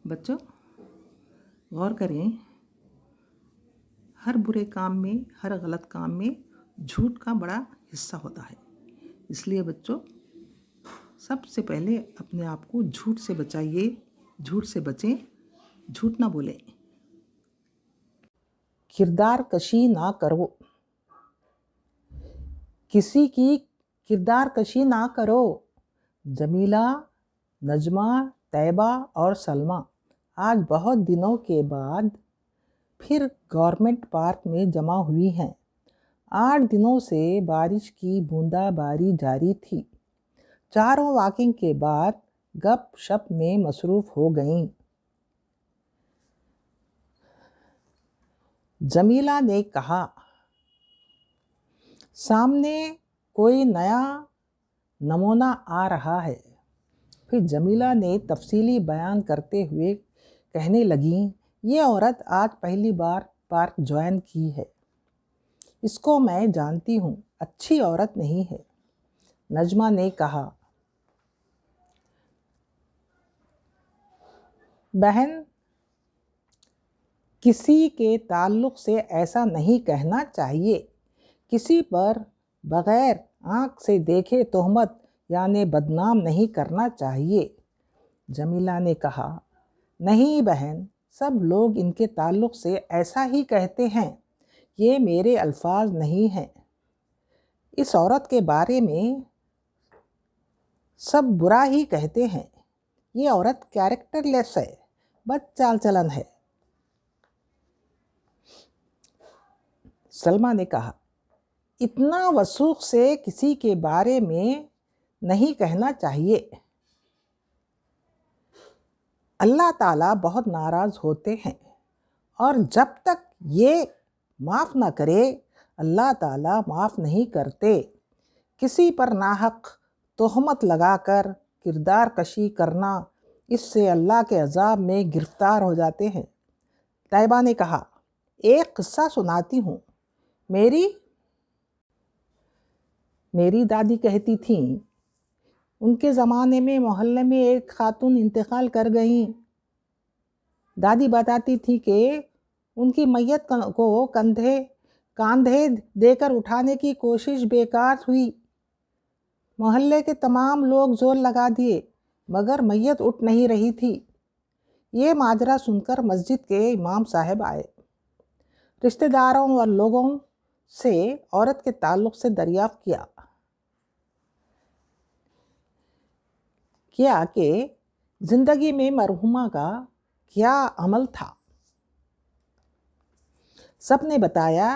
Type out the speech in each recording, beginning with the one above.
بچوں غور کریں، ہر برے کام میں، ہر غلط کام میں جھوٹ کا بڑا حصہ ہوتا ہے۔ اس لیے بچوں سب سے پہلے اپنے آپ کو جھوٹ سے بچائیے، جھوٹ سے بچیں، جھوٹ نہ بولیں۔ کردار کشی نہ کرو، کسی کی کردار کشی نہ کرو۔ جمیلہ، نجمہ، طیبہ اور سلمیٰ آج بہت دنوں کے بعد پھر گورنمنٹ پارک میں جمع ہوئی ہیں۔ 8 دنوں سے بارش کی بوندا باری جاری تھی۔ چاروں واکنگ کے بعد گپ شپ میں مصروف ہو گئیں۔ جمیلہ نے کہا، سامنے کوئی نیا نمونہ آ رہا ہے۔ پھر جمیلہ نے تفصیلی بیان کرتے ہوئے کہنے لگیں، یہ عورت آج پہلی بار پارک جوائن کی ہے۔ اس کو میں جانتی ہوں، اچھی عورت نہیں ہے۔ نجمہ نے کہا، بہن کسی کے تعلق سے ایسا نہیں کہنا چاہیے۔ کسی پر بغیر آنکھ سے دیکھے تہمت یعنی بدنام نہیں کرنا چاہیے۔ جمیلہ نے کہا، نہیں بہن، سب لوگ ان کے تعلق سے ایسا ہی کہتے ہیں، یہ میرے الفاظ نہیں ہیں۔ اس عورت کے بارے میں سب برا ہی کہتے ہیں۔ یہ عورت کیریکٹر لیس ہے، بد چال چلن ہے۔ سلمیٰ نے کہا، اتنا وثوق سے کسی کے بارے میں نہیں کہنا چاہیے۔ اللہ تعالیٰ بہت ناراض ہوتے ہیں، اور جب تک یہ معاف نہ کرے اللہ تعالیٰ معاف نہیں کرتے۔ کسی پر ناحق تہمت لگا کر کردار کشی کرنا، اس سے اللہ کے عذاب میں گرفتار ہو جاتے ہیں۔ طیبہ نے کہا، ایک قصہ سناتی ہوں۔ میری دادی کہتی تھیں، ان کے زمانے میں محلے میں ایک خاتون انتقال کر گئیں۔ دادی بتاتی تھی کہ ان کی میت کو کاندھے دے کر اٹھانے کی کوشش بیکار ہوئی۔ محلے کے تمام لوگ زور لگا دیے، مگر میت اٹھ نہیں رہی تھی۔ یہ ماجرا سن کر مسجد کے امام صاحب آئے۔ رشتہ داروں اور لوگوں سے عورت کے تعلق سے دریافت کیا کہ زندگی میں مرحومہ کا کیا عمل تھا۔ سب نے بتایا،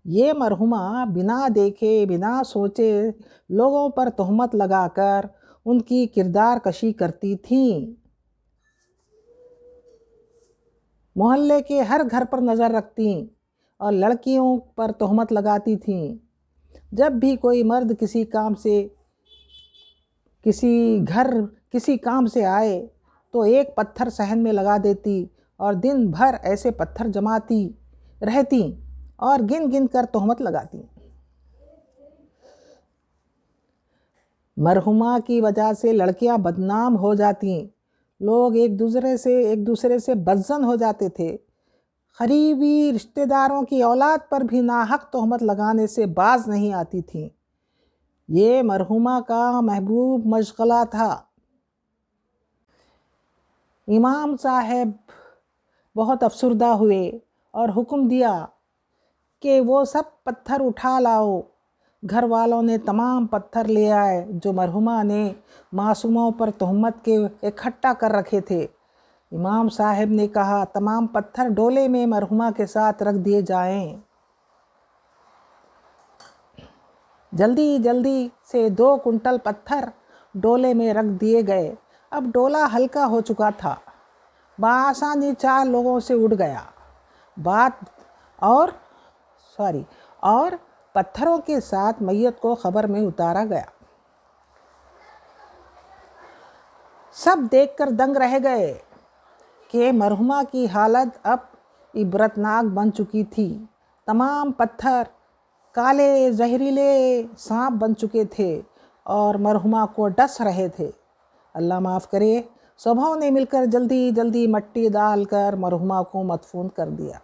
یہ مرحومہ بنا دیکھے بنا سوچے لوگوں پر تہمت لگا کر ان کی کردار کشی کرتی تھیں۔ محلے کے ہر گھر پر نظر رکھتیں اور لڑکیوں پر تہمت لگاتی تھیں۔ جب بھی کوئی مرد کسی کام سے آئے تو ایک پتھر صحن میں لگا دیتی اور دن بھر ایسے پتھر جماتی رہتی اور گن گن کر تہمت لگاتی۔ مرحومہ کی وجہ سے لڑکیاں بدنام ہو جاتیں، لوگ ایک دوسرے سے بدظن ہو جاتے تھے۔ قریبی رشتہ داروں کی اولاد پر بھی ناحق تہمت لگانے سے باز نہیں آتی تھیں۔ یہ مرحومہ کا محبوب مشغلہ تھا۔ امام صاحب بہت افسردہ ہوئے اور حکم دیا کہ وہ سب پتھر اٹھا لاؤ۔ گھر والوں نے تمام پتھر لے آئے جو مرحومہ نے معصوموں پر تہمت کے اکٹھا کر رکھے تھے۔ امام صاحب نے کہا، تمام پتھر ڈولے میں مرحومہ کے ساتھ رکھ دیے جائیں۔ جلدی سے 2 کنٹل پتھر ڈولے میں رکھ دیے گئے۔ اب ڈولا ہلکا ہو چکا تھا، بآسانی 4 لوگوں سے اٹھ گیا۔ اور پتھروں کے ساتھ میت کو قبر میں اتارا گیا۔ سب دیکھ کر دنگ رہ گئے کہ مرحومہ کی حالت اب عبرتناک بن چکی تھی۔ تمام پتھر کالے زہریلے سانپ بن چکے تھے اور مرحومہ کو ڈس رہے تھے۔ اللہ معاف کرے، سبھوں نے مل کر جلدی جلدی مٹی ڈال کر مرحومہ کو مدفون کر دیا۔